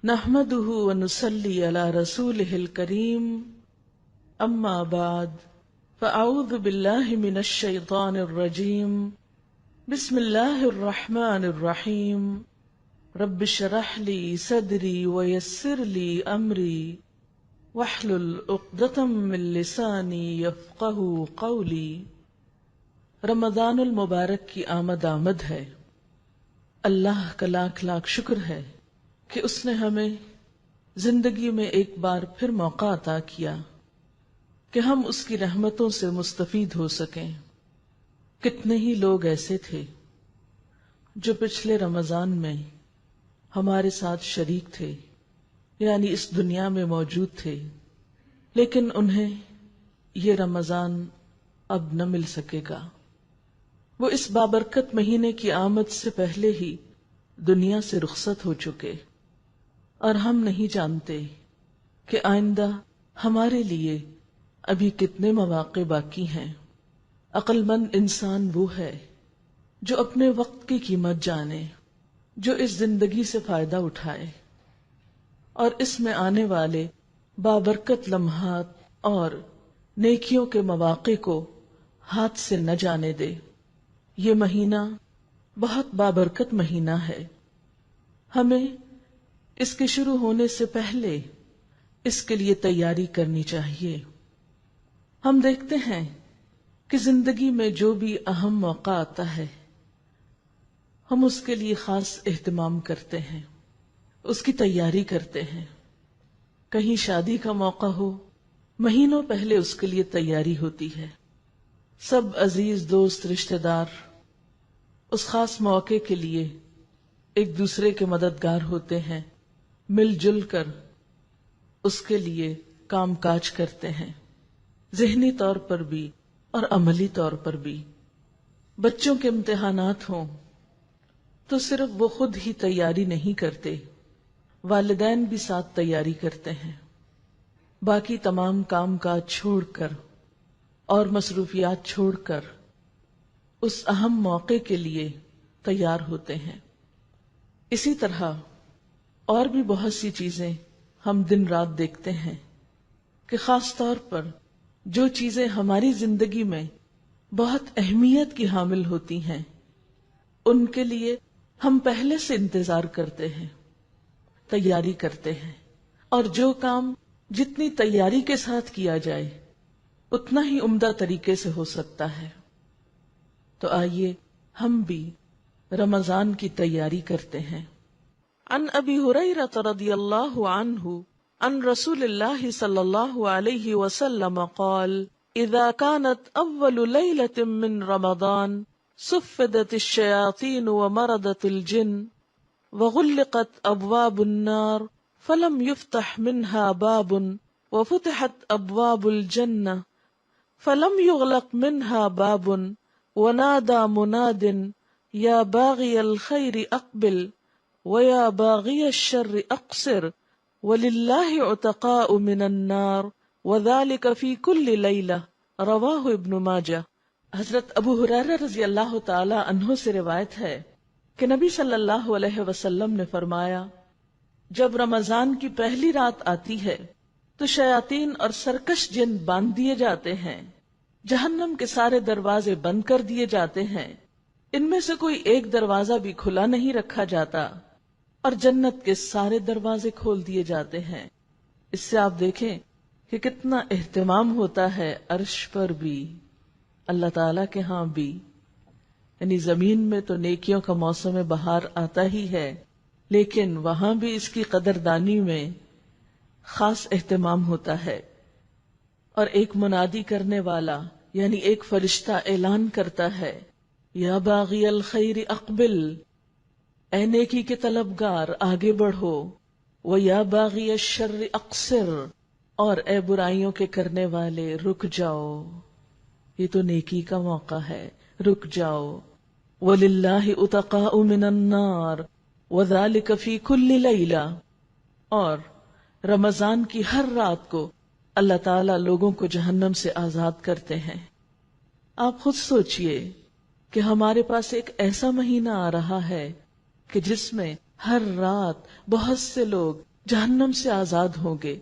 نحمده ونصلي على رسوله الكريم اما بعد فاعوذ بالله من الشيطان الرجيم بسم الله الرحمن الرحيم رب اشرح لي صدري ويسر لي امري واحلل عقدة من لساني يفقهوا قولي۔ رمضان المبارک کی آمد ہے۔ اللہ کا لاکھ لاکھ شکر ہے کہ اس نے ہمیں زندگی میں ایک بار پھر موقع عطا کیا کہ ہم اس کی رحمتوں سے مستفید ہو سکیں۔ کتنے ہی لوگ ایسے تھے جو پچھلے رمضان میں ہمارے ساتھ شریک تھے، یعنی اس دنیا میں موجود تھے، لیکن انہیں یہ رمضان اب نہ مل سکے گا۔ وہ اس بابرکت مہینے کی آمد سے پہلے ہی دنیا سے رخصت ہو چکے، اور ہم نہیں جانتے کہ آئندہ ہمارے لیے ابھی کتنے مواقع باقی ہیں۔ عقل مند انسان وہ ہے جو اپنے وقت کی قیمت جانے، جو اس زندگی سے فائدہ اٹھائے اور اس میں آنے والے بابرکت لمحات اور نیکیوں کے مواقع کو ہاتھ سے نہ جانے دے۔ یہ مہینہ بہت بابرکت مہینہ ہے۔ ہمیں اس کے شروع ہونے سے پہلے اس کے لیے تیاری کرنی چاہیے۔ ہم دیکھتے ہیں کہ زندگی میں جو بھی اہم موقع آتا ہے ہم اس کے لیے خاص اہتمام کرتے ہیں، اس کی تیاری کرتے ہیں۔ کہیں شادی کا موقع ہو، مہینوں پہلے اس کے لیے تیاری ہوتی ہے۔ سب عزیز دوست رشتہ دار اس خاص موقع کے لیے ایک دوسرے کے مددگار ہوتے ہیں، مل جل کر اس کے لیے کام کاج کرتے ہیں، ذہنی طور پر بھی اور عملی طور پر بھی۔ بچوں کے امتحانات ہوں تو صرف وہ خود ہی تیاری نہیں کرتے، والدین بھی ساتھ تیاری کرتے ہیں، باقی تمام کام کاج چھوڑ کر اور مصروفیات چھوڑ کر اس اہم موقع کے لیے تیار ہوتے ہیں۔ اسی طرح اور بھی بہت سی چیزیں ہم دن رات دیکھتے ہیں کہ خاص طور پر جو چیزیں ہماری زندگی میں بہت اہمیت کی حامل ہوتی ہیں ان کے لیے ہم پہلے سے انتظار کرتے ہیں، تیاری کرتے ہیں، اور جو کام جتنی تیاری کے ساتھ کیا جائے اتنا ہی عمدہ طریقے سے ہو سکتا ہے۔ تو آئیے ہم بھی رمضان کی تیاری کرتے ہیں۔ عن ابی ہریرہ رضی اللہ عنہ عن رسول اللہ صلی اللہ علیہ وسلم قال اذا كانت اول لیلۃ من رمضان صفدت الشیاطین ومردت الجن وغلقت ابواب النار فلم يفتح منها باب وفتحت ابواب الجنہ فلم يغلق منها باب ونادى مناد یا باغی الخیر اقبل ویا باغی الشر اقصر وللہ عتقاء من النار وذلك فی کل لیلہ۔ رواہ ابن ماجہ۔ حضرت ابو ہریرہ رضی اللہ تعالی عنہ سے روایت ہے کہ نبی صلی اللہ علیہ وسلم نے فرمایا، جب رمضان کی پہلی رات آتی ہے تو شیاطین اور سرکش جن باندھ دیے جاتے ہیں، جہنم کے سارے دروازے بند کر دیے جاتے ہیں، ان میں سے کوئی ایک دروازہ بھی کھلا نہیں رکھا جاتا، اور جنت کے سارے دروازے کھول دیے جاتے ہیں۔ اس سے آپ دیکھیں کہ کتنا اہتمام ہوتا ہے عرش پر بھی، اللہ تعالیٰ کے ہاں بھی۔ یعنی زمین میں تو نیکیوں کا موسم بہار آتا ہی ہے، لیکن وہاں بھی اس کی قدردانی میں خاص اہتمام ہوتا ہے۔ اور ایک منادی کرنے والا یعنی ایک فرشتہ اعلان کرتا ہے، یا باغی الخیر اقبل، اے نیکی کے طلبگار آگے بڑھو، ویا باغی الشر اقصر، اور اے برائیوں کے کرنے والے رک جاؤ، یہ تو نیکی کا موقع ہے، رک جاؤ۔ وَلِلَّهِ عُتَقَاءُ مِنَ النَّارِ وَذَلِكَ فِي كُلِّ لَيْلَةٍ، اور رمضان کی ہر رات کو اللہ تعالیٰ لوگوں کو جہنم سے آزاد کرتے ہیں۔ آپ خود سوچئے کہ ہمارے پاس ایک ایسا مہینہ آ رہا ہے کہ جس میں ہر رات بہت سے لوگ جہنم سے آزاد ہوں گے۔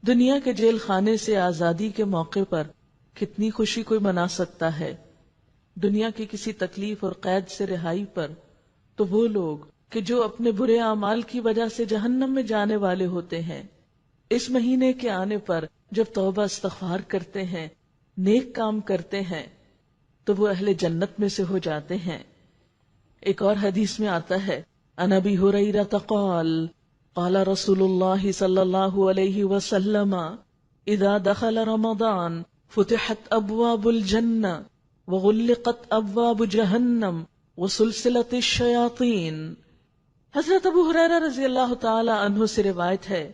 دنیا کے جیل خانے سے آزادی کے موقع پر کتنی خوشی کوئی منا سکتا ہے، دنیا کی کسی تکلیف اور قید سے رہائی پر۔ تو وہ لوگ کہ جو اپنے برے اعمال کی وجہ سے جہنم میں جانے والے ہوتے ہیں، اس مہینے کے آنے پر جب توبہ استغفار کرتے ہیں، نیک کام کرتے ہیں، تو وہ اہل جنت میں سے ہو جاتے ہیں۔ ایک اور حدیث میں آتا ہے، عن ابی ہریرہ قال قال رسول اللہ صلی اللہ علیہ وسلم اذا دخل رمضان فتحت ابواب الجنہ وغلقت ابواب جہنم وسلسلت الشیاطین۔ حضرت ابو ہریرہ رضی اللہ تعالی عنہ سے روایت ہے،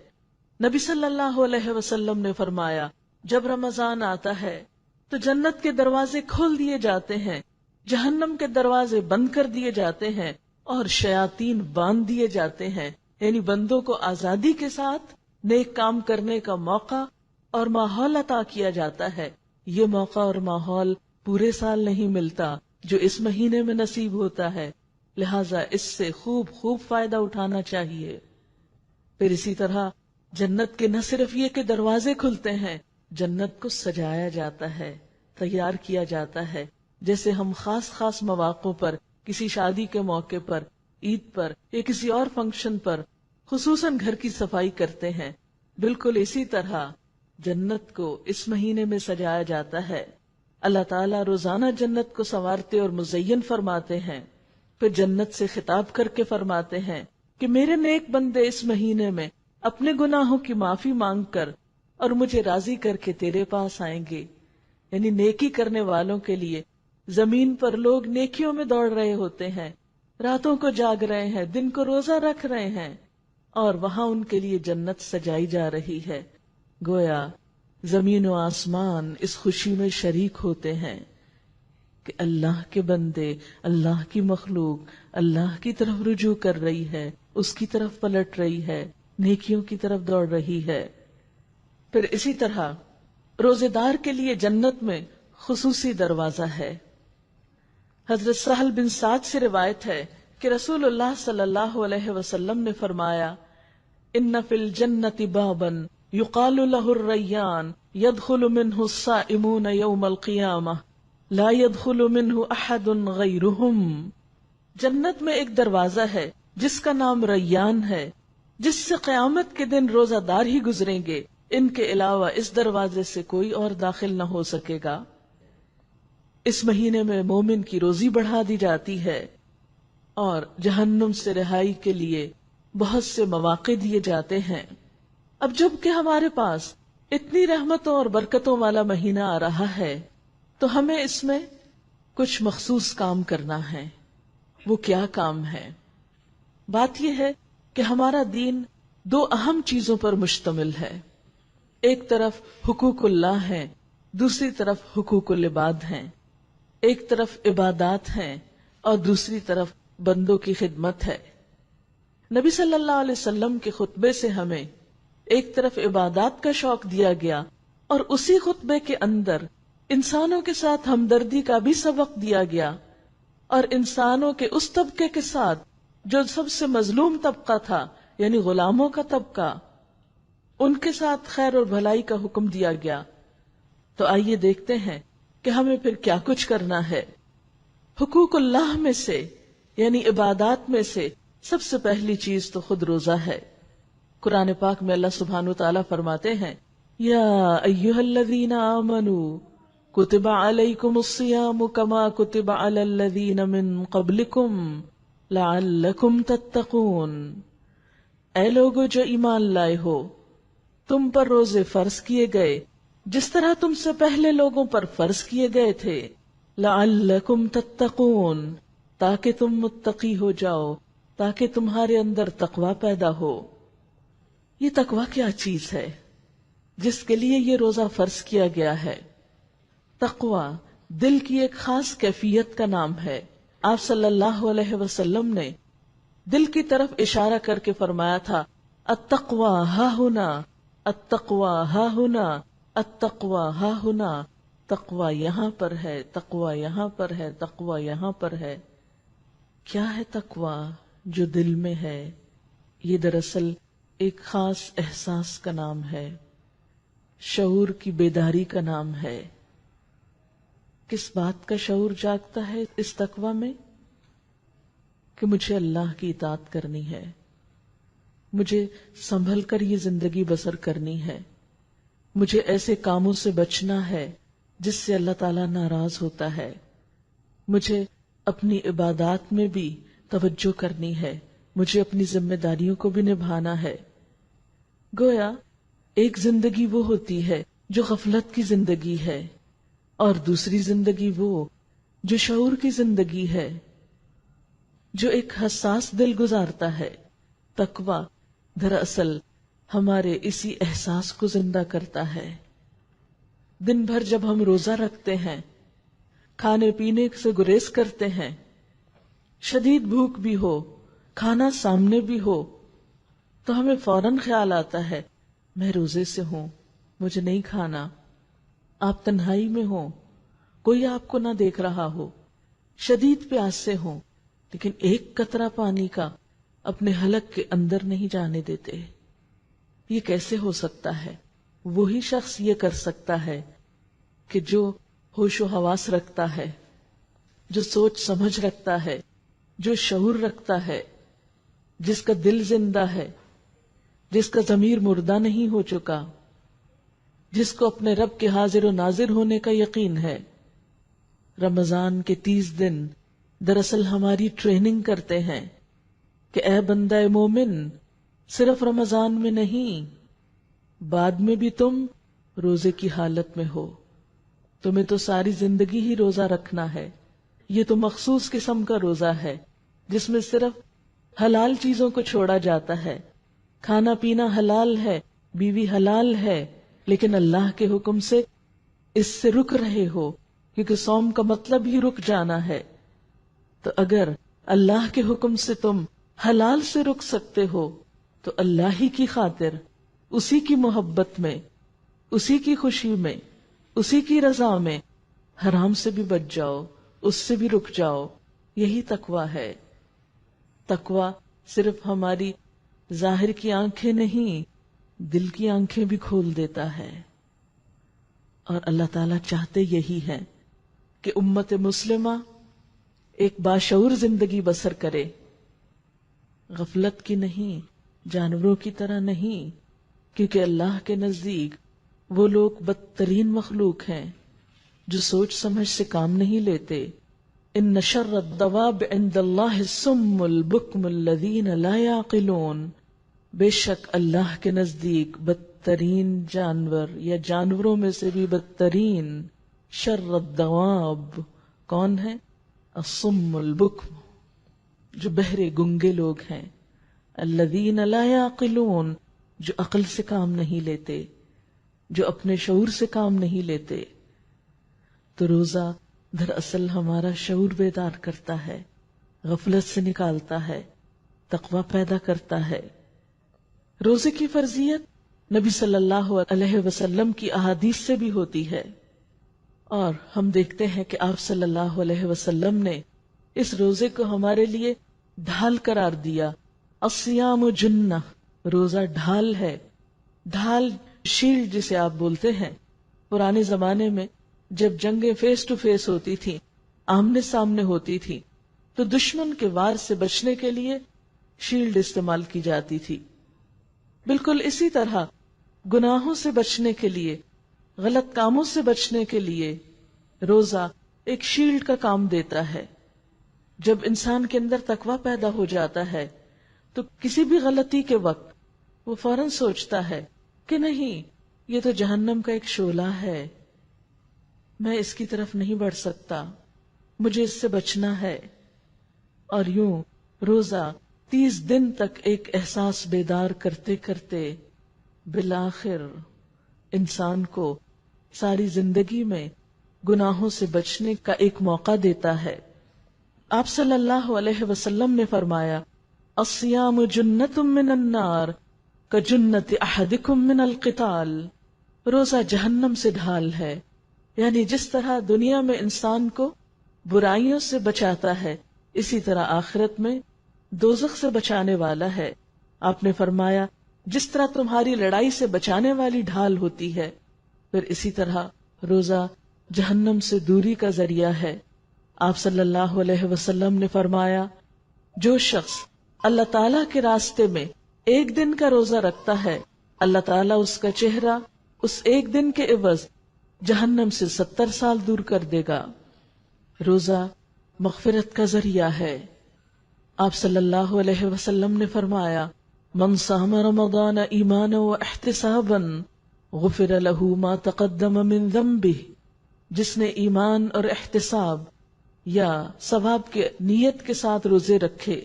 نبی صلی اللہ علیہ وسلم نے فرمایا، جب رمضان آتا ہے تو جنت کے دروازے کھول دیے جاتے ہیں، جہنم کے دروازے بند کر دیے جاتے ہیں اور شیاطین باندھ دیے جاتے ہیں، یعنی بندوں کو آزادی کے ساتھ نیک کام کرنے کا موقع اور ماحول عطا کیا جاتا ہے۔ یہ موقع اور ماحول پورے سال نہیں ملتا جو اس مہینے میں نصیب ہوتا ہے، لہٰذا اس سے خوب فائدہ اٹھانا چاہیے۔ پھر اسی طرح جنت کے نہ صرف یہ کہ دروازے کھلتے ہیں، جنت کو سجایا جاتا ہے، تیار کیا جاتا ہے، جیسے ہم خاص مواقع پر، کسی شادی کے موقع پر، عید پر یا کسی اور فنکشن پر خصوصاً گھر کی صفائی کرتے ہیں، بالکل اسی طرح جنت کو اس مہینے میں سجایا جاتا ہے۔ اللہ تعالیٰ روزانہ جنت کو سنوارتے اور مزین فرماتے ہیں، پھر جنت سے خطاب کر کے فرماتے ہیں کہ میرے نیک بندے اس مہینے میں اپنے گناہوں کی معافی مانگ کر اور مجھے راضی کر کے تیرے پاس آئیں گے۔ یعنی نیکی کرنے والوں کے لیے زمین پر لوگ نیکیوں میں دوڑ رہے ہوتے ہیں، راتوں کو جاگ رہے ہیں، دن کو روزہ رکھ رہے ہیں، اور وہاں ان کے لیے جنت سجائی جا رہی ہے۔ گویا زمین و آسمان اس خوشی میں شریک ہوتے ہیں کہ اللہ کے بندے، اللہ کی مخلوق اللہ کی طرف رجوع کر رہی ہے، اس کی طرف پلٹ رہی ہے، نیکیوں کی طرف دوڑ رہی ہے۔ پھر اسی طرح روزے دار کے لیے جنت میں خصوصی دروازہ ہے۔ حضرت سہل بن سعد سے روایت ہے کہ رسول اللہ صلی اللہ علیہ وسلم نے فرمایا، ان فی الجنت بابا یقال له الریان يدخل منه الصائمون یوم القیامہ لا يدخل منه احد غیرهم۔ جنت میں ایک دروازہ ہے جس کا نام ریان ہے، جس سے قیامت کے دن روزہ دار ہی گزریں گے، ان کے علاوہ اس دروازے سے کوئی اور داخل نہ ہو سکے گا۔ اس مہینے میں مومن کی روزی بڑھا دی جاتی ہے اور جہنم سے رہائی کے لیے بہت سے مواقع دیے جاتے ہیں۔ اب جب کہ ہمارے پاس اتنی رحمتوں اور برکتوں والا مہینہ آ رہا ہے تو ہمیں اس میں کچھ مخصوص کام کرنا ہے۔ وہ کیا کام ہے؟ بات یہ ہے کہ ہمارا دین دو اہم چیزوں پر مشتمل ہے، ایک طرف حقوق اللہ ہے، دوسری طرف حقوق العباد ہیں۔ ایک طرف عبادات ہیں اور دوسری طرف بندوں کی خدمت ہے۔ نبی صلی اللہ علیہ وسلم کے خطبے سے ہمیں ایک طرف عبادات کا شوق دیا گیا اور اسی خطبے کے اندر انسانوں کے ساتھ ہمدردی کا بھی سبق دیا گیا، اور انسانوں کے اس طبقے کے ساتھ جو سب سے مظلوم طبقہ تھا، یعنی غلاموں کا طبقہ، ان کے ساتھ خیر اور بھلائی کا حکم دیا گیا۔ تو آئیے دیکھتے ہیں کہ ہمیں پھر کیا کچھ کرنا ہے۔ حقوق اللہ میں سے یعنی عبادات میں سے سب سے پہلی چیز تو خود روزہ ہے۔ قرآن پاک میں اللہ سبحانہ وتعالی فرماتے ہیں، یا ایھا الذین آمنوا کتب علیکم الصیام کما کتب علی الذین من قبلکم لعلکم تتقون۔ اے لوگو جو ایمان لائے ہو، تم پر روزے فرض کیے گئے جس طرح تم سے پہلے لوگوں پر فرض کیے گئے تھے، لعلکم تتقون، تاکہ تم متقی ہو جاؤ، تاکہ تمہارے اندر تقوی پیدا ہو۔ یہ تقوی کیا چیز ہے جس کے لیے یہ روزہ فرض کیا گیا ہے؟ تقوی دل کی ایک خاص کیفیت کا نام ہے۔ آپ صلی اللہ علیہ وسلم نے دل کی طرف اشارہ کر کے فرمایا تھا، التقوی ہا ہنا، التقوی ہا ہنا، التقوی ہا ہنا، تقوی یہاں پر ہے، تقوی یہاں پر ہے، تقوی یہاں پر ہے۔ کیا ہے تقوی جو دل میں ہے؟ یہ دراصل ایک خاص احساس کا نام ہے، شعور کی بیداری کا نام ہے۔ کس بات کا شعور جاگتا ہے اس تقویٰ میں؟ کہ مجھے اللہ کی اطاعت کرنی ہے، مجھے سنبھل کر یہ زندگی بسر کرنی ہے، مجھے ایسے کاموں سے بچنا ہے جس سے اللہ تعالیٰ ناراض ہوتا ہے، مجھے اپنی عبادات میں بھی توجہ کرنی ہے، مجھے اپنی ذمہ داریوں کو بھی نبھانا ہے۔ گویا ایک زندگی وہ ہوتی ہے جو غفلت کی زندگی ہے، اور دوسری زندگی وہ جو شعور کی زندگی ہے، جو ایک حساس دل گزارتا ہے۔ تقویٰ دراصل ہمارے اسی احساس کو زندہ کرتا ہے۔ دن بھر جب ہم روزہ رکھتے ہیں، کھانے پینے سے گریز کرتے ہیں، شدید بھوک بھی ہو، کھانا سامنے بھی ہو، تو ہمیں فوراً خیال آتا ہے میں روزے سے ہوں، مجھے نہیں کھانا۔ آپ تنہائی میں ہوں، کوئی آپ کو نہ دیکھ رہا ہو، شدید پیاس سے ہوں، لیکن ایک قطرہ پانی کا اپنے حلق کے اندر نہیں جانے دیتے۔ یہ کیسے ہو سکتا ہے؟ وہی شخص یہ کر سکتا ہے کہ جو ہوش و حواس رکھتا ہے، جو سوچ سمجھ رکھتا ہے، جو شعور رکھتا ہے، جس کا دل زندہ ہے، جس کا ضمیر مردہ نہیں ہو چکا، جس کو اپنے رب کے حاضر و ناظر ہونے کا یقین ہے۔ رمضان کے 30 دن دراصل ہماری ٹریننگ کرتے ہیں کہ اے بندہ مومن، صرف رمضان میں نہیں، بعد میں بھی تم روزے کی حالت میں ہو۔ تمہیں تو ساری زندگی ہی روزہ رکھنا ہے۔ یہ تو مخصوص قسم کا روزہ ہے جس میں صرف حلال چیزوں کو چھوڑا جاتا ہے۔ کھانا پینا حلال ہے، بیوی حلال ہے، لیکن اللہ کے حکم سے اس سے رک رہے ہو، کیونکہ صوم کا مطلب ہی رک جانا ہے۔ تو اگر اللہ کے حکم سے تم حلال سے رک سکتے ہو تو اللہ ہی کی خاطر، اسی کی محبت میں، اسی کی خوشی میں، اسی کی رضا میں حرام سے بھی بچ جاؤ، اس سے بھی رک جاؤ۔ یہی تقویٰ ہے۔ تقویٰ صرف ہماری ظاہر کی آنکھیں نہیں، دل کی آنکھیں بھی کھول دیتا ہے۔ اور اللہ تعالیٰ چاہتے یہی ہے کہ امت مسلمہ ایک باشعور زندگی بسر کرے، غفلت کی نہیں، جانوروں کی طرح نہیں، کیونکہ اللہ کے نزدیک وہ لوگ بدترین مخلوق ہیں جو سوچ سمجھ سے کام نہیں لیتے۔ ان شر الدواب عند اللہ الصم البکم الذین لا یعقلون، بے شک اللہ کے نزدیک بدترین جانور یا جانوروں میں سے بھی بدترین شر الدواب کون ہے؟ الصم البکم، جو بہرے گنگے لوگ ہیں، الذین لا یعقلون، جو عقل سے کام نہیں لیتے، جو اپنے شعور سے کام نہیں لیتے۔ تو روزہ دراصل ہمارا شعور بیدار کرتا ہے، غفلت سے نکالتا ہے، تقویٰ پیدا کرتا ہے۔ روزے کی فرضیت نبی صلی اللہ علیہ وسلم کی احادیث سے بھی ہوتی ہے، اور ہم دیکھتے ہیں کہ آپ صلی اللہ علیہ وسلم نے اس روزے کو ہمارے لیے ڈھال قرار دیا۔ الصیام جنہ، روزہ ڈھال ہے۔ ڈھال، شیلڈ جسے آپ بولتے ہیں۔ پرانے زمانے میں جب جنگیں فیس ٹو فیس ہوتی تھی، آمنے سامنے ہوتی تھی، تو دشمن کے وار سے بچنے کے لیے شیلڈ استعمال کی جاتی تھی۔ بالکل اسی طرح گناہوں سے بچنے کے لیے، غلط کاموں سے بچنے کے لیے روزہ ایک شیلڈ کا کام دیتا ہے۔ جب انسان کے اندر تقویٰ پیدا ہو جاتا ہے تو کسی بھی غلطی کے وقت وہ فوراً سوچتا ہے کہ نہیں، یہ تو جہنم کا ایک شعلہ ہے، میں اس کی طرف نہیں بڑھ سکتا، مجھے اس سے بچنا ہے۔ اور یوں روزہ 30 دن تک ایک احساس بیدار کرتے کرتے بالآخر انسان کو ساری زندگی میں گناہوں سے بچنے کا ایک موقع دیتا ہے۔ آپ صلی اللہ علیہ وسلم نے فرمایا، الصیام جنۃ من النار کجنۃ احدکم من القتال، روزہ جہنم سے ڈھال ہے۔ یعنی جس طرح دنیا میں انسان کو برائیوں سے بچاتا ہے، اسی طرح آخرت میں دوزخ سے بچانے والا ہے۔ آپ نے فرمایا، جس طرح تمہاری لڑائی سے بچانے والی ڈھال ہوتی ہے، پھر اسی طرح روزہ جہنم سے دوری کا ذریعہ ہے۔ آپ صلی اللہ علیہ وسلم نے فرمایا، جو شخص اللہ تعالیٰ کے راستے میں ایک دن کا روزہ رکھتا ہے، اللہ تعالیٰ اس کا چہرہ اس ایک دن کے عوض جہنم سے 70 سال دور کر دے گا۔ روزہ مغفرت کا ذریعہ ہے۔ آپ صلی اللہ علیہ وسلم نے فرمایا، من صام رمضان ایمانا و احتسابا غفر له ما تقدم من ذنبہ، جس نے ایمان اور احتساب یا ثواب کے نیت کے ساتھ روزے رکھے،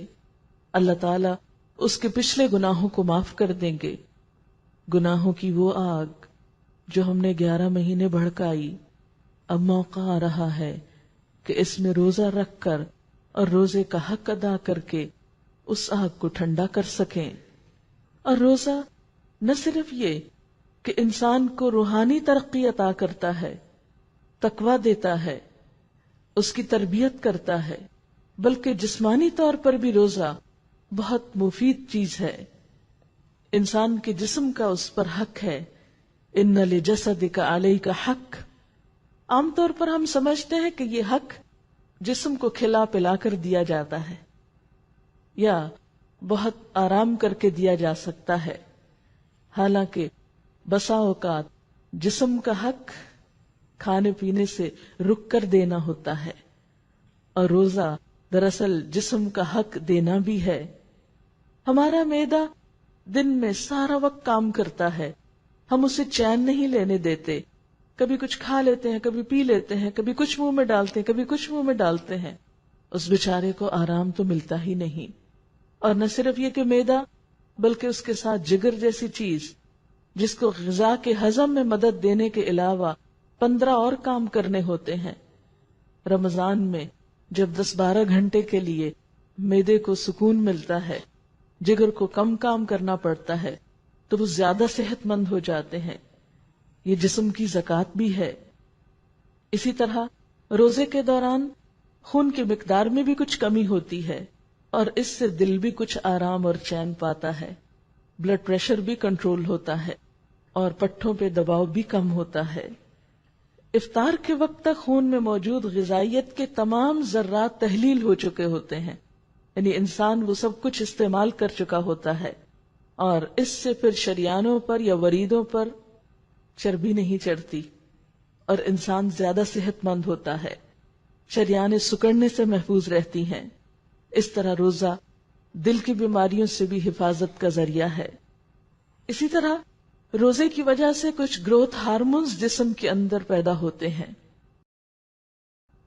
اللہ تعالیٰ اس کے پچھلے گناہوں کو معاف کر دیں گے۔ گناہوں کی وہ آگ جو ہم نے 11 مہینے بھڑکائی، اب موقع آ رہا ہے کہ اس میں روزہ رکھ کر اور روزے کا حق ادا کر کے اس آگ کو ٹھنڈا کر سکیں۔ اور روزہ نہ صرف یہ کہ انسان کو روحانی ترقی عطا کرتا ہے، تقویٰ دیتا ہے، اس کی تربیت کرتا ہے، بلکہ جسمانی طور پر بھی روزہ بہت مفید چیز ہے۔ انسان کے جسم کا اس پر حق ہے، ان لجسدک علیک حق۔ عام طور پر ہم سمجھتے ہیں کہ یہ حق جسم کو کھلا پلا کر دیا جاتا ہے یا بہت آرام کر کے دیا جا سکتا ہے، حالانکہ بسا اوقات جسم کا حق کھانے پینے سے رک کر دینا ہوتا ہے، اور روزہ دراصل جسم کا حق دینا بھی ہے۔ ہمارا معدہ دن میں سارا وقت کام کرتا ہے، ہم اسے چین نہیں لینے دیتے، کبھی کچھ کھا لیتے ہیں، کبھی پی لیتے ہیں، کبھی کچھ منہ میں ڈالتے ہیں، کبھی کچھ منہ میں ڈالتے ہیں، اس بیچارے کو آرام تو ملتا ہی نہیں۔ اور نہ صرف یہ کہ معدہ، بلکہ اس کے ساتھ جگر جیسی چیز جس کو غذا کے ہضم میں مدد دینے کے علاوہ 15 اور کام کرنے ہوتے ہیں۔ رمضان میں جب 10-12 گھنٹے کے لیے معدے کو سکون ملتا ہے، جگر کو کم کام کرنا پڑتا ہے، تو وہ زیادہ صحت مند ہو جاتے ہیں۔ یہ جسم کی زکوٰۃ بھی ہے۔ اسی طرح روزے کے دوران خون کی مقدار میں بھی کچھ کمی ہوتی ہے، اور اس سے دل بھی کچھ آرام اور چین پاتا ہے، بلڈ پریشر بھی کنٹرول ہوتا ہے، اور پٹھوں پہ دباؤ بھی کم ہوتا ہے۔ افطار کے وقت تک خون میں موجود غذائیت کے تمام ذرات تحلیل ہو چکے ہوتے ہیں، یعنی انسان وہ سب کچھ استعمال کر چکا ہوتا ہے، اور اس سے پھر شریانوں پر یا وریدوں پر چربی نہیں چڑھتی، اور انسان زیادہ صحت مند ہوتا ہے، شریانیں سکڑنے سے محفوظ رہتی ہیں۔ اس طرح روزہ دل کی بیماریوں سے بھی حفاظت کا ذریعہ ہے۔ اسی طرح روزے کی وجہ سے کچھ گروتھ ہارمونز جسم کے اندر پیدا ہوتے ہیں۔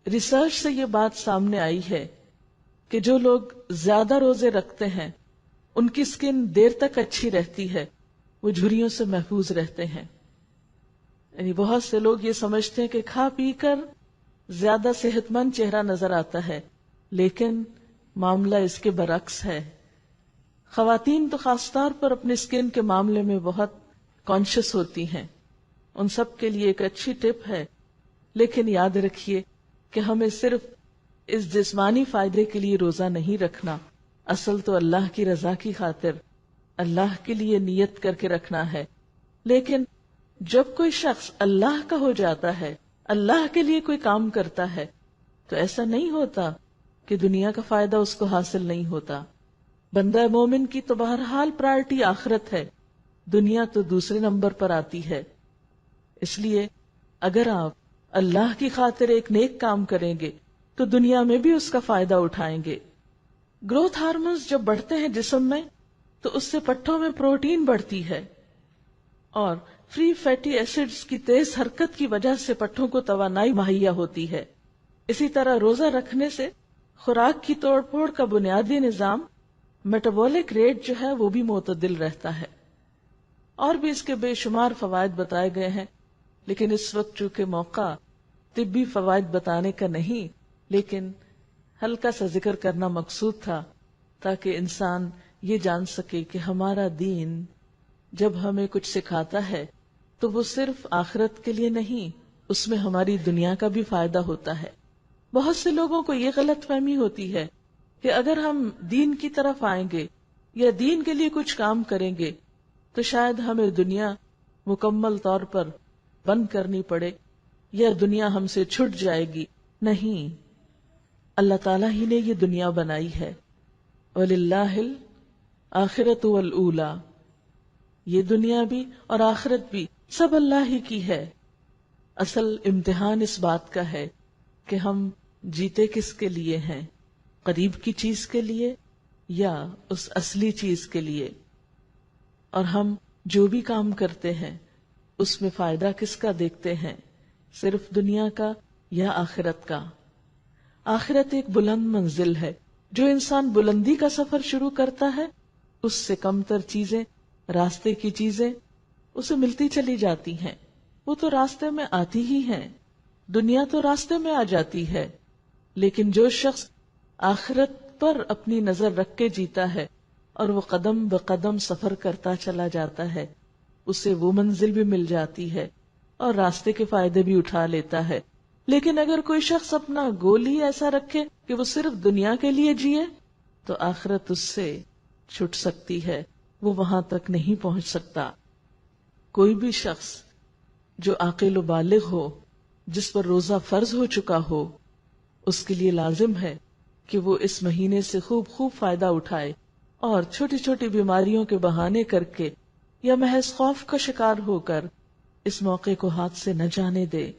ریسرچ سے یہ بات سامنے آئی ہے کہ جو لوگ زیادہ روزے رکھتے ہیں ان کی سکن دیر تک اچھی رہتی ہے، وہ جھریوں سے محفوظ رہتے ہیں۔ یعنی بہت سے لوگ یہ سمجھتے ہیں کہ کھا پی کر زیادہ صحت مند چہرہ نظر آتا ہے، لیکن معاملہ اس کے برعکس ہے۔ خواتین تو خاص طور پر اپنے سکن کے معاملے میں بہت کانشیس ہوتی ہیں، ان سب کے لیے ایک اچھی ٹپ ہے، لیکن یاد رکھیے کہ ہمیں صرف اس جسمانی فائدے کے لیے روزہ نہیں رکھنا، اصل تو اللہ کی رضا کی خاطر اللہ کے لیے نیت کر کے رکھنا ہے۔ لیکن جب کوئی شخص اللہ کا ہو جاتا ہے، اللہ کے لیے کوئی کام کرتا ہے، تو ایسا نہیں ہوتا کہ دنیا کا فائدہ اس کو حاصل نہیں ہوتا۔ بندہ مومن کی تو بہرحال پرائرٹی آخرت ہے، دنیا تو دوسرے نمبر پر آتی ہے۔ اس لیے اگر آپ اللہ کی خاطر ایک نیک کام کریں گے تو دنیا میں بھی اس کا فائدہ اٹھائیں گے۔ گروتھ ہارمونز جب بڑھتے ہیں جسم میں تو اس سے پٹھوں میں پروٹین بڑھتی ہے، اور فری فیٹی ایسڈز کی تیز حرکت کی وجہ سے پٹھوں کو توانائی مہیا ہوتی ہے۔ اسی طرح روزہ رکھنے سے خوراک کی توڑ پھوڑ کا بنیادی نظام میٹابولک ریٹ جو ہے وہ بھی معتدل رہتا ہے۔ اور بھی اس کے بے شمار فوائد بتائے گئے ہیں، لیکن اس وقت چونکہ موقع طبی فوائد بتانے کا نہیں، لیکن ہلکا سا ذکر کرنا مقصود تھا تاکہ انسان یہ جان سکے کہ ہمارا دین جب ہمیں کچھ سکھاتا ہے تو وہ صرف آخرت کے لیے نہیں، اس میں ہماری دنیا کا بھی فائدہ ہوتا ہے۔ بہت سے لوگوں کو یہ غلط فہمی ہوتی ہے کہ اگر ہم دین کی طرف آئیں گے یا دین کے لیے کچھ کام کریں گے تو شاید ہمیں دنیا مکمل طور پر بند کرنی پڑے یا دنیا ہم سے چھٹ جائے گی. نہیں، اللہ تعالیٰ ہی نے یہ دنیا بنائی ہے. وَلِلَّهِ الْآخِرَةُ وَالْأُولَى، یہ دنیا بھی اور آخرت بھی سب اللہ ہی کی ہے. اصل امتحان اس بات کا ہے کہ ہم جیتے کس کے لیے ہیں، قریب کی چیز کے لیے یا اس اصلی چیز کے لیے. اور ہم جو بھی کام کرتے ہیں اس میں فائدہ کس کا دیکھتے ہیں، صرف دنیا کا یا آخرت کا. آخرت ایک بلند منزل ہے. جو انسان بلندی کا سفر شروع کرتا ہے اس سے کم تر چیزیں، راستے کی چیزیں اسے ملتی چلی جاتی ہیں. وہ تو راستے میں آتی ہی ہیں، دنیا تو راستے میں آ جاتی ہے. لیکن جو شخص آخرت پر اپنی نظر رکھ کے جیتا ہے اور وہ قدم بقدم سفر کرتا چلا جاتا ہے، اسے وہ منزل بھی مل جاتی ہے اور راستے کے فائدے بھی اٹھا لیتا ہے. لیکن اگر کوئی شخص اپنا گول ہی ایسا رکھے کہ وہ صرف دنیا کے لیے جیے تو آخرت اس سے چھٹ سکتی ہے، وہ وہاں تک نہیں پہنچ سکتا. کوئی بھی شخص جو عاقل و بالغ ہو، جس پر روزہ فرض ہو چکا ہو، اس کے لیے لازم ہے کہ وہ اس مہینے سے خوب فائدہ اٹھائے اور چھوٹی چھوٹی بیماریوں کے بہانے کر کے یا محض خوف کا شکار ہو کر اس موقع کو ہاتھ سے نہ جانے دے.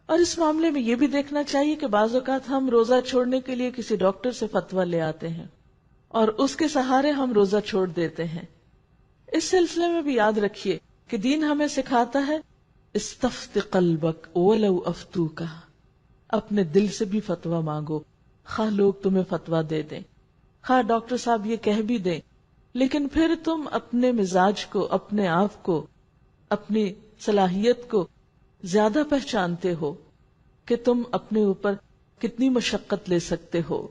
اور اس معاملے میں یہ بھی دیکھنا چاہیے کہ بعض اوقات ہم روزہ چھوڑنے کے لیے کسی ڈاکٹر سے فتویٰ لے آتے ہیں اور اس کے سہارے ہم روزہ چھوڑ دیتے ہیں. اس سلسلے میں بھی یاد رکھیے کہ دین ہمیں سکھاتا ہے استفت قلبک ولو افتوک، اپنے دل سے بھی فتویٰ مانگو، خواہ لوگ تمہیں فتویٰ دے دیں، خواہ ڈاکٹر صاحب یہ کہہ بھی دیں، لیکن پھر تم اپنے مزاج کو، اپنے آپ کو، اپنی صلاحیت کو زیادہ پہچانتے ہو کہ تم اپنے اوپر کتنی مشقت لے سکتے ہو.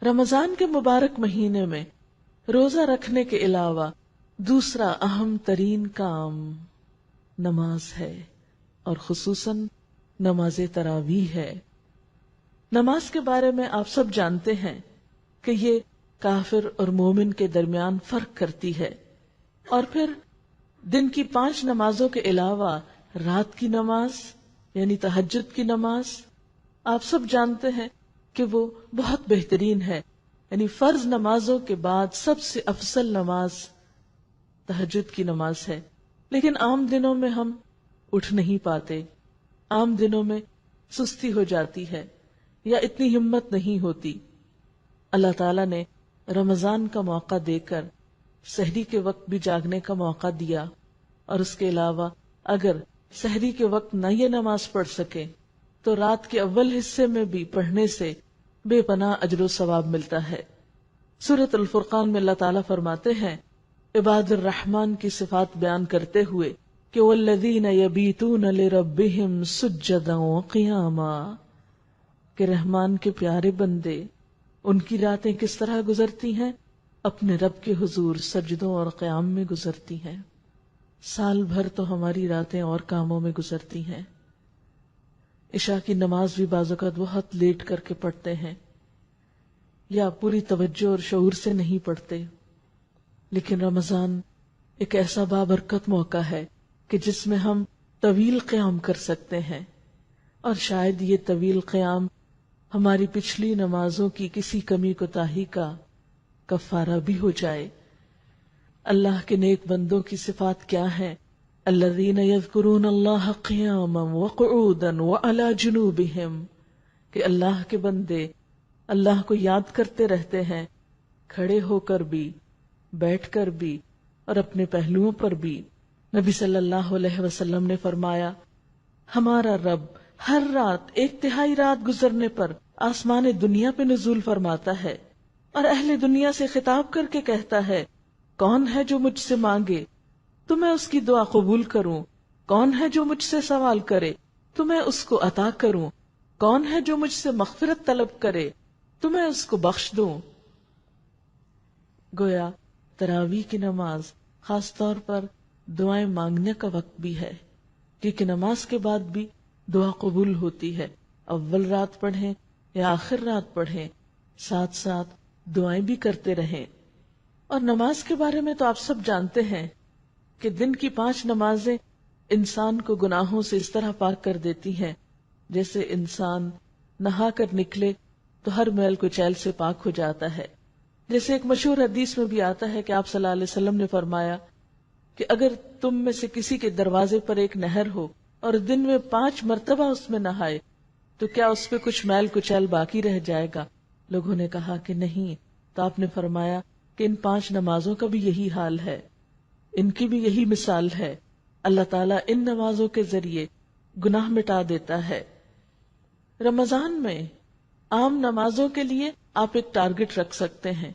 رمضان کے مبارک مہینے میں روزہ رکھنے کے علاوہ دوسرا اہم ترین کام نماز ہے، اور خصوصاً نماز تراویح ہے. نماز کے بارے میں آپ سب جانتے ہیں کہ یہ کافر اور مومن کے درمیان فرق کرتی ہے. اور پھر دن کی 5 نمازوں کے علاوہ رات کی نماز یعنی تہجد کی نماز آپ سب جانتے ہیں کہ وہ بہت بہترین ہے. یعنی فرض نمازوں کے بعد سب سے افضل نماز تہجد کی نماز ہے. لیکن عام دنوں میں ہم اٹھ نہیں پاتے، عام دنوں میں سستی ہو جاتی ہے یا اتنی ہمت نہیں ہوتی. اللہ تعالیٰ نے رمضان کا موقع دے کر سحری کے وقت بھی جاگنے کا موقع دیا، اور اس کے علاوہ اگر سحری کے وقت نہ یہ نماز پڑھ سکے تو رات کے اول حصے میں بھی پڑھنے سے بے پناہ اجر و ثواب ملتا ہے. سورۃ الفرقان میں اللہ تعالیٰ فرماتے ہیں عباد الرحمن کی صفات بیان کرتے ہوئے کہ والذین یبیتون لربہم سجدا وقیاما، کہ رحمان کے پیارے بندے ان کی راتیں کس طرح گزرتی ہیں، اپنے رب کے حضور سجدوں اور قیام میں گزرتی ہیں. سال بھر تو ہماری راتیں اور کاموں میں گزرتی ہیں. عشاء کی نماز بھی بعض اوقات بہت لیٹ کر کے پڑھتے ہیں یا پوری توجہ اور شعور سے نہیں پڑھتے. لیکن رمضان ایک ایسا بابرکت موقع ہے کہ جس میں ہم طویل قیام کر سکتے ہیں، اور شاید یہ طویل قیام ہماری پچھلی نمازوں کی کسی کمی کوتاہی کا کفارہ بھی ہو جائے. اللہ کے نیک بندوں کی صفات کیا ہیں؟ الذین یذکرون اللہ قیاما وقعودا وعلی جنوبہم، کہ اللہ کے بندے اللہ کو یاد کرتے رہتے ہیں کھڑے ہو کر بھی، بیٹھ کر بھی، اور اپنے پہلوؤں پر بھی. نبی صلی اللہ علیہ وسلم نے فرمایا ہمارا رب ہر رات 1/3 رات گزرنے پر آسمان دنیا پہ نزول فرماتا ہے اور اہل دنیا سے خطاب کر کے کہتا ہے کون ہے جو مجھ سے مانگے تو میں اس کی دعا قبول کروں، کون ہے جو مجھ سے سوال کرے تو میں اس کو عطا کروں، کون ہے جو مجھ سے مغفرت طلب کرے تو میں اس کو بخش دوں. گویا تراویح کی نماز خاص طور پر دعائیں مانگنے کا وقت بھی ہے، کیونکہ نماز کے بعد بھی دعا قبول ہوتی ہے. اول رات پڑھیں یا آخر رات پڑھیں، ساتھ ساتھ دعائیں بھی کرتے رہیں. اور نماز کے بارے میں تو آپ سب جانتے ہیں کہ دن کی 5 نمازیں انسان کو گناہوں سے اس طرح پاک کر دیتی ہیں جیسے انسان نہا کر نکلے تو ہر میل کچیل سے پاک ہو جاتا ہے. جیسے ایک مشہور حدیث میں بھی آتا ہے کہ آپ صلی اللہ علیہ وسلم نے فرمایا کہ اگر تم میں سے کسی کے دروازے پر ایک نہر ہو اور دن میں 5 مرتبہ اس میں نہائے تو کیا اس پہ کچھ میل کچیل باقی رہ جائے گا؟ لوگوں نے کہا کہ نہیں. تو آپ نے فرمایا کہ ان 5 نمازوں کا بھی یہی حال ہے، ان کی بھی یہی مثال ہے. اللہ تعالیٰ ان نمازوں کے ذریعے گناہ مٹا دیتا ہے. رمضان میں عام نمازوں کے لیے آپ ایک ٹارگٹ رکھ سکتے ہیں،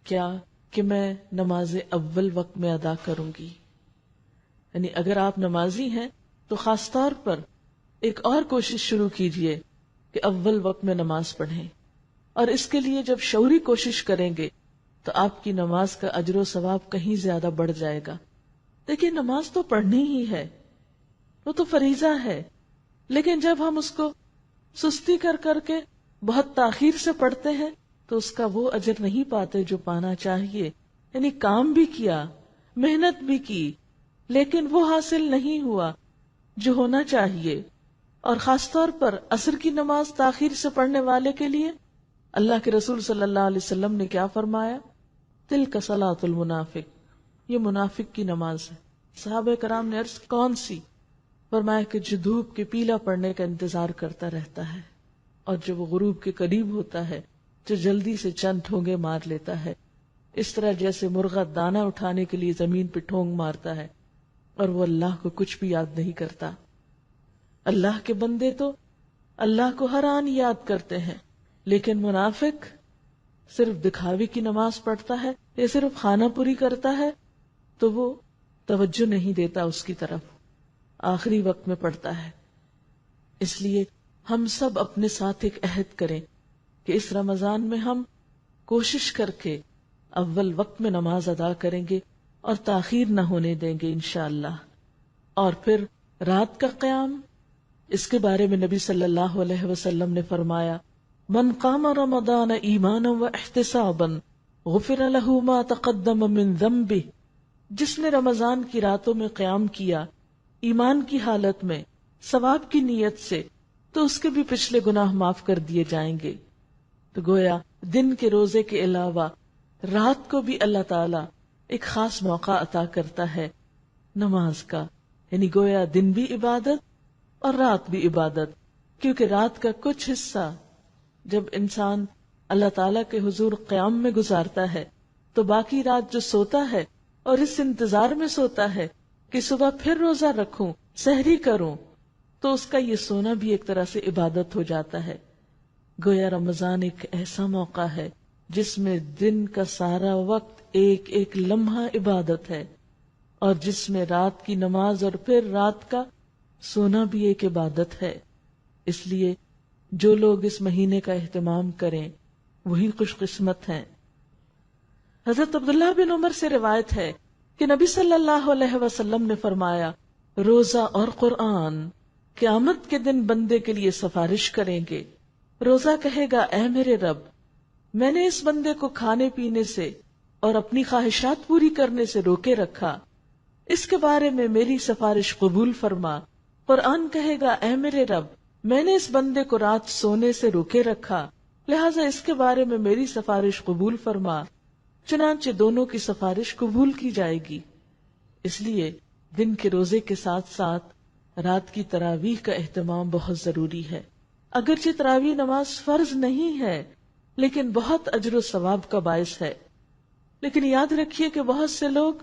کیا کہ میں نماز اول وقت میں ادا کروں گی. یعنی اگر آپ نمازی ہیں تو خاص طور پر ایک اور کوشش شروع کیجئے کہ اول وقت میں نماز پڑھیں، اور اس کے لیے جب شعوری کوشش کریں گے تو آپ کی نماز کا اجر و ثواب کہیں زیادہ بڑھ جائے گا. دیکھیے نماز تو پڑھنی ہی ہے، وہ تو فریضہ ہے، لیکن جب ہم اس کو سستی کر کر کے بہت تاخیر سے پڑھتے ہیں تو اس کا وہ اجر نہیں پاتے جو پانا چاہیے. یعنی کام بھی کیا، محنت بھی کی، لیکن وہ حاصل نہیں ہوا جو ہونا چاہیے. اور خاص طور پر عصر کی نماز تاخیر سے پڑھنے والے کے لیے اللہ کے رسول صلی اللہ علیہ وسلم نے کیا فرمایا؟ تلک صلاۃ المنافق، یہ منافق کی نماز ہے. صحابہ کرام نے عرض کون سی؟ فرمایا کہ جو دھوپ کے پیلا پڑنے کا انتظار کرتا رہتا ہے اور جب وہ غروب کے قریب ہوتا ہے جو جلدی سے چند ٹھونگے مار لیتا ہے، اس طرح جیسے مرغا دانہ اٹھانے کے لیے زمین پہ ٹھونگ مارتا ہے اور وہ اللہ کو کچھ بھی یاد نہیں کرتا. اللہ کے بندے تو اللہ کو ہر آن یاد کرتے ہیں، لیکن منافق صرف دکھاوے کی نماز پڑھتا ہے یا صرف خانہ پوری کرتا ہے تو وہ توجہ نہیں دیتا اس کی طرف، آخری وقت میں پڑھتا ہے. اس لیے ہم سب اپنے ساتھ ایک عہد کریں کہ اس رمضان میں ہم کوشش کر کے اول وقت میں نماز ادا کریں گے اور تاخیر نہ ہونے دیں گے انشاءاللہ. اور پھر رات کا قیام، اس کے بارے میں نبی صلی اللہ علیہ وسلم نے فرمایا من قام رمضان ایمانا و احتسابا غفر له ما تقدم من ذنبه، جس نے رمضان کی راتوں میں قیام کیا ایمان کی حالت میں ثواب کی نیت سے تو اس کے بھی پچھلے گناہ معاف کر دیے جائیں گے. تو گویا دن کے روزے کے علاوہ رات کو بھی اللہ تعالی ایک خاص موقع عطا کرتا ہے نماز کا. یعنی گویا دن بھی عبادت اور رات بھی عبادت، کیونکہ رات کا کچھ حصہ جب انسان اللہ تعالی کے حضور قیام میں گزارتا ہے تو باقی رات جو سوتا ہے اور اس انتظار میں سوتا ہے کہ صبح پھر روزہ رکھوں، سحری کروں، تو اس کا یہ سونا بھی ایک طرح سے عبادت ہو جاتا ہے. گویا رمضان ایک ایسا موقع ہے جس میں دن کا سارا وقت ایک ایک لمحہ عبادت ہے، اور جس میں رات کی نماز اور پھر رات کا سونا بھی ایک عبادت ہے. اس لیے جو لوگ اس مہینے کا اہتمام کریں وہی خوش قسمت ہیں. حضرت عبداللہ بن عمر سے روایت ہے کہ نبی صلی اللہ علیہ وسلم نے فرمایا روزہ اور قرآن قیامت کے دن بندے کے لیے سفارش کریں گے. روزہ کہے گا اے میرے رب، میں نے اس بندے کو کھانے پینے سے اور اپنی خواہشات پوری کرنے سے روکے رکھا، اس کے بارے میں میری سفارش قبول فرما. قرآن کہے گا اے میرے رب، میں نے اس بندے کو رات سونے سے روکے رکھا، لہٰذا اس کے بارے میں میری سفارش قبول فرما. چنانچہ دونوں کی سفارش قبول کی جائے گی. اس لیے دن کے روزے کے ساتھ ساتھ رات کی تراویح کا اہتمام بہت ضروری ہے. اگرچہ تراویح نماز فرض نہیں ہے لیکن بہت اجر و ثواب کا باعث ہے. لیکن یاد رکھیے کہ بہت سے لوگ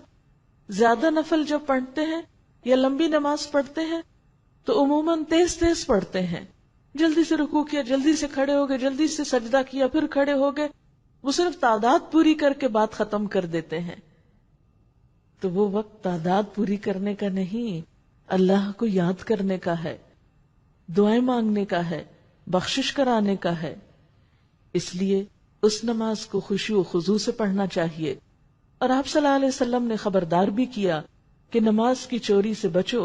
زیادہ نفل جب پڑھتے ہیں یا لمبی نماز پڑھتے ہیں تو عموماً تیز تیز پڑھتے ہیں، جلدی سے رکوع کیا، جلدی سے کھڑے ہو گئے، جلدی سے سجدہ کیا، پھر کھڑے ہو گئے. وہ صرف تعداد پوری کر کے بات ختم کر دیتے ہیں. تو وہ وقت تعداد پوری کرنے کا نہیں، اللہ کو یاد کرنے کا ہے، دعائیں مانگنے کا ہے، بخشش کرانے کا ہے. اس لیے اس نماز کو خشوع و خضوع سے پڑھنا چاہیے. اور آپ صلی اللہ علیہ وسلم نے خبردار بھی کیا کہ نماز کی چوری سے بچو.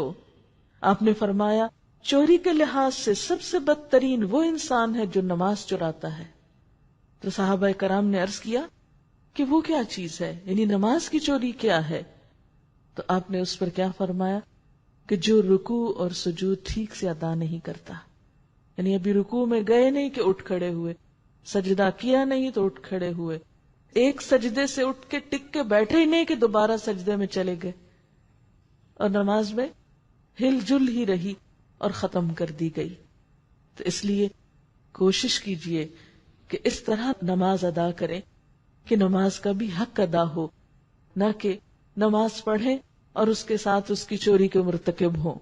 آپ نے فرمایا چوری کے لحاظ سے سب سے بدترین وہ انسان ہے جو نماز چراتا ہے. تو صحابہ کرام نے عرض کیا کہ وہ کیا چیز ہے، یعنی نماز کی چوری کیا ہے؟ تو آپ نے اس پر کیا فرمایا کہ جو رکوع اور سجود ٹھیک سے ادا نہیں کرتا، یعنی ابھی رکوع میں گئے نہیں کہ اٹھ کھڑے ہوئے، سجدہ کیا نہیں تو اٹھ کھڑے ہوئے، ایک سجدے سے اٹھ کے ٹک کے بیٹھے ہی نہیں کہ دوبارہ سجدے میں چلے گئے، اور نماز میں ہل جل ہی رہی اور ختم کر دی گئی. تو اس لیے کوشش کیجئے کہ اس طرح نماز ادا کریں کہ نماز کا بھی حق ادا ہو، نہ کہ نماز پڑھیں اور اس کے ساتھ اس کی چوری کے مرتکب ہوں.